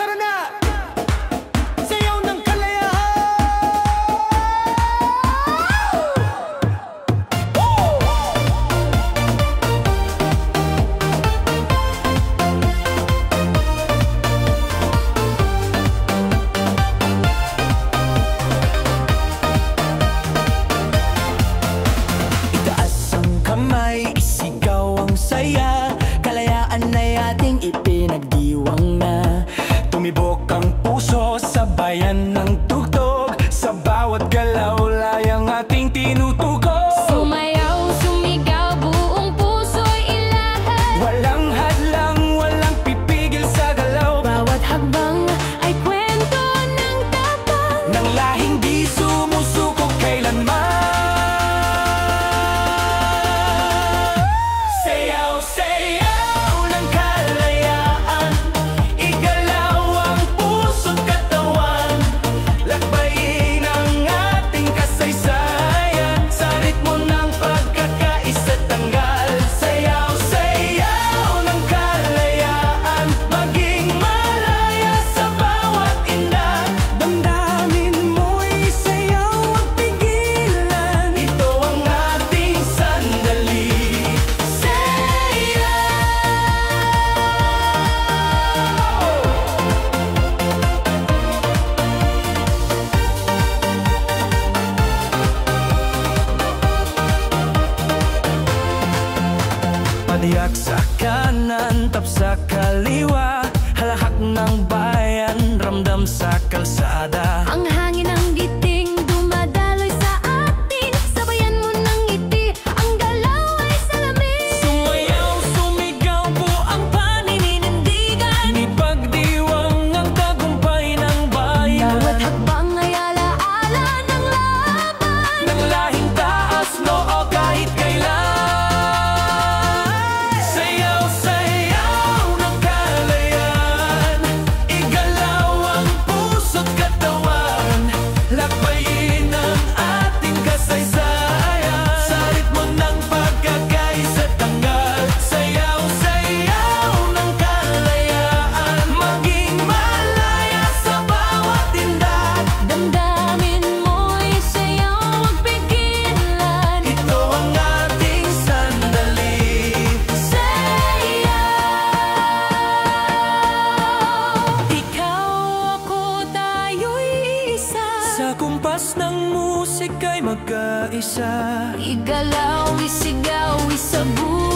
Tara na! Sayaw ng kalayaan! Itaas ang kamay, isigaw ang saya. Kalayaan ay ating ipinagdiwang na. Tumibok ang puso sa bayan ng tugtog. Sa bawat galaw, layang ating tinutugog. Sumayaw, sumigaw, buong puso'y ilahad. Walang hadlang, walang pipigil sa galaw. Bawat hakbang ay kwento ng tapang, Nang lahing di sumusuko kailanman. Sayaw, sayaw ng kalayaan. Igalaw ang puso't katawan. Lakbayin ang ating kasaysayan. Sa ritmo ng pagkakaisa tanggal. Sayaw, sayaw ng kalayaan. Maging malaya sa bawat inat. Damdamin mo'y sayaw, huwag pigilan. Ito ang ating sandali. Padiyak sa kanan, tap sa kaliwa. Halahak ng bayan, ramdam sa kalsada. ang hangin ng giting dumadaloy sa atin. Sabayan mo ng ngiti, ang galaw ay salamin. Sumayaw, sumigaw po ang panininindigan. Ipagdiwang ang tagumpay ng bayan. Bawat hakbang ay alaala ng laban. Nang lahing taas, noo kahit kailan. Sayaw, sayaw ng kalayaan. Igalaw ang puso't katawan. Lakbayin ang ating kasaysayan. Sa ritmo ng pagkakaisa tanggal. Sayaw, sayaw ng kalayaan. Maging malaya sa bawat tindahan. Damdamin mo'y sayaw, huwag pigilan. Ito ang ating sandali. Ikaw, ako, tayo'y isa. Sa kumpas ng musika'y magkaisa. Igalaw, isigaw, isabuhay.